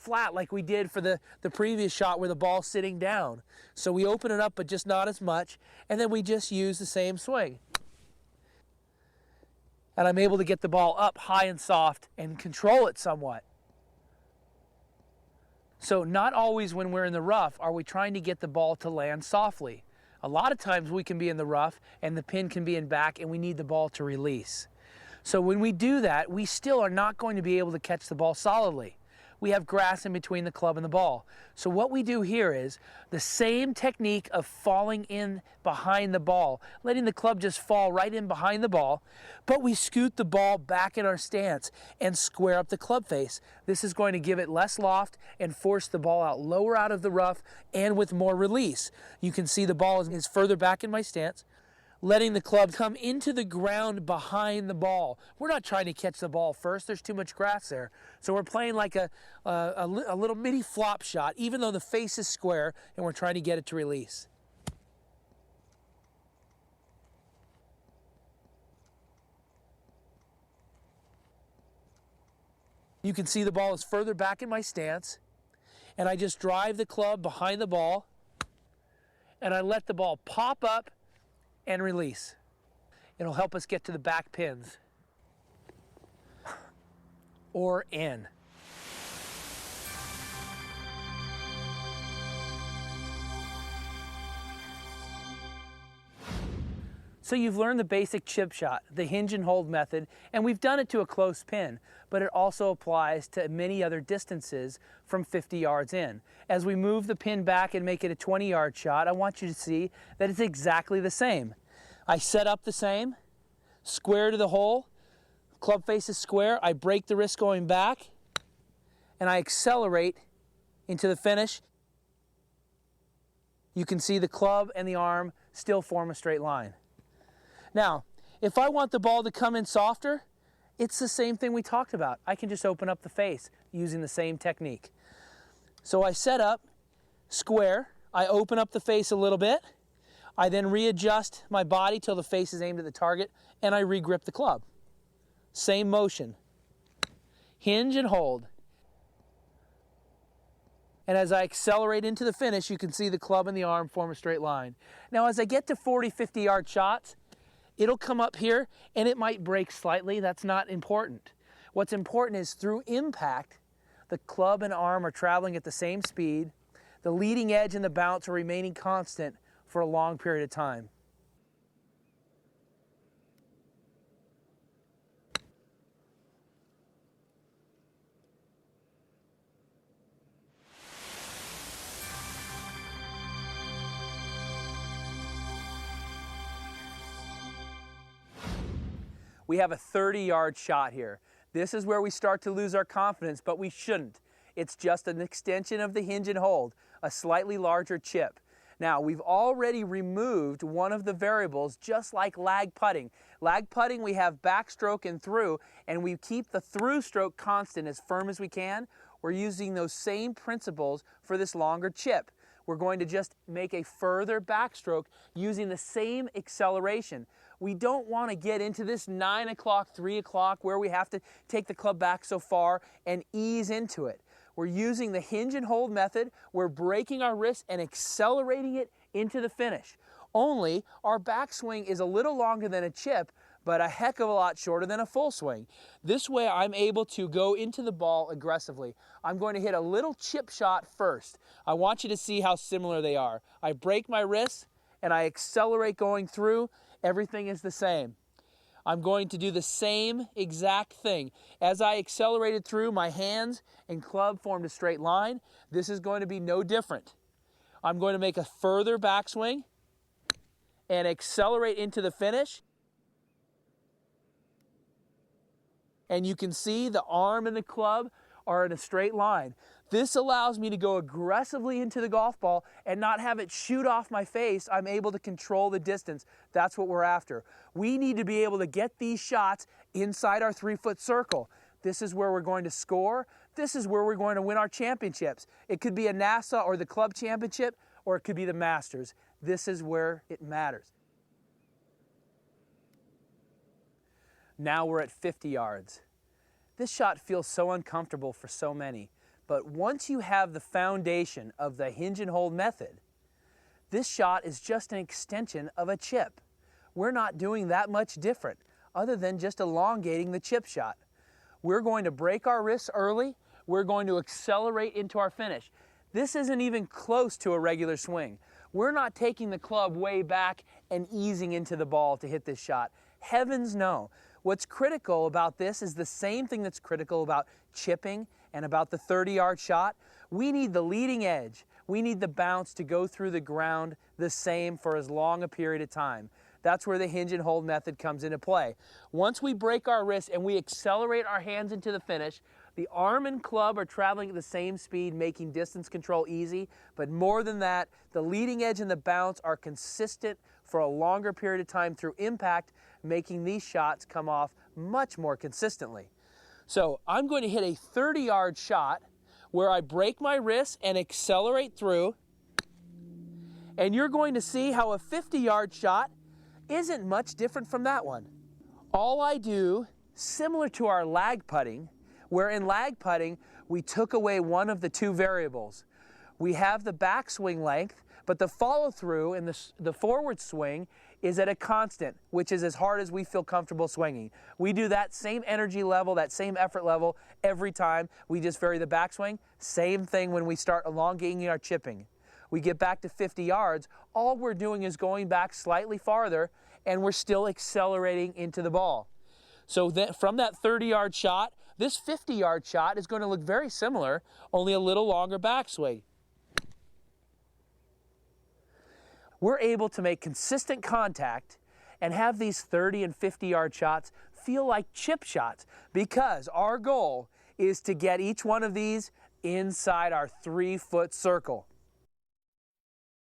flat like we did for the previous shot where the ball's sitting down. So we open it up, but just not as much, and then we just use the same swing. And I'm able to get the ball up high and soft and control it somewhat. So not always when we're in the rough are we trying to get the ball to land softly. A lot of times we can be in the rough and the pin can be in back and we need the ball to release. So when we do that, we still are not going to be able to catch the ball solidly. We have grass in between the club and the ball. So what we do here is the same technique of falling in behind the ball, letting the club just fall right in behind the ball, but we scoot the ball back in our stance and square up the club face. This is going to give it less loft and force the ball out lower out of the rough and with more release. You can see the ball is further back in my stance, letting the club come into the ground behind the ball. We're not trying to catch the ball first. There's too much grass there. So we're playing like a little mini flop shot, even though the face is square, and we're trying to get it to release. You can see the ball is further back in my stance, and I just drive the club behind the ball, and I let the ball pop up and release. It'll help us get to the back pins or in. So you've learned the basic chip shot, the hinge and hold method, and we've done it to a close pin, but it also applies to many other distances from 50 yards in. As we move the pin back and make it a 20-yard shot, I want you to see that it's exactly the same. I set up the same, square to the hole, club face is square, I break the wrist going back, and I accelerate into the finish. You can see the club and the arm still form a straight line. Now, if I want the ball to come in softer, it's the same thing we talked about. I can just open up the face using the same technique. So I set up, square, I open up the face a little bit, I then readjust my body till the face is aimed at the target, and I re-grip the club. Same motion. Hinge and hold. And as I accelerate into the finish, you can see the club and the arm form a straight line. Now as I get to 40, 50-yard shots, it'll come up here and it might break slightly. That's not important. What's important is through impact, the club and arm are traveling at the same speed. The leading edge and the bounce are remaining constant for a long period of time. We have a 30-yard shot here. This is where we start to lose our confidence, but we shouldn't. It's just an extension of the hinge and hold, a slightly larger chip. Now, we've already removed one of the variables, just like lag putting. Lag putting, we have backstroke and through, and we keep the through stroke constant as firm as we can. We're using those same principles for this longer chip. We're going to just make a further backstroke using the same acceleration. We don't want to get into this 9 o'clock, 3 o'clock where we have to take the club back so far and ease into it. We're using the hinge and hold method. We're breaking our wrist and accelerating it into the finish. Only our backswing is a little longer than a chip, but a heck of a lot shorter than a full swing. This way I'm able to go into the ball aggressively. I'm going to hit a little chip shot first. I want you to see how similar they are. I break my wrist and I accelerate going through. Everything is the same. I'm going to do the same exact thing. As I accelerated through, my hands and club formed a straight line. This is going to be no different. I'm going to make a further backswing and accelerate into the finish. And you can see the arm and the club are in a straight line. This allows me to go aggressively into the golf ball and not have it shoot off my face. I'm able to control the distance. That's what we're after. We need to be able to get these shots inside our 3-foot circle. This is where we're going to score. This is where we're going to win our championships. It could be a NASA or the club championship, or it could be the Masters. This is where it matters. Now we're at 50 yards. This shot feels so uncomfortable for so many, But once you have the foundation of the hinge and hold method, this shot is just an extension of a chip. We're not doing that much different other than just elongating the chip shot. We're going to break our wrists early. We're going to accelerate into our finish. This isn't even close to a regular swing. We're not taking the club way back and easing into the ball to hit this shot. Heavens no. What's critical about this is the same thing that's critical about chipping and about the 30-yard shot. We need the leading edge. We need the bounce to go through the ground the same for as long a period of time. That's where the hinge and hold method comes into play. Once we break our wrists and we accelerate our hands into the finish, the arm and club are traveling at the same speed, making distance control easy. But more than that, the leading edge and the bounce are consistent for a longer period of time through impact, making these shots come off much more consistently. So I'm going to hit a 30-yard shot where I break my wrists and accelerate through. And you're going to see how a 50-yard shot isn't much different from that one. All I do, similar to our lag putting, where in lag putting we took away one of the two variables. We have the backswing length, but the follow through and the forward swing is at a constant, which is as hard as we feel comfortable swinging. We do that same energy level, that same effort level every time. We just vary the backswing. Same thing when we start elongating our chipping. We get back to 50 yards, all we're doing is going back slightly farther and we're still accelerating into the ball. So from that 30-yard shot, this 50-yard shot is going to look very similar, only a little longer backswing. We're able to make consistent contact and have these 30 and 50-yard shots feel like chip shots because our goal is to get each one of these inside our 3-foot circle.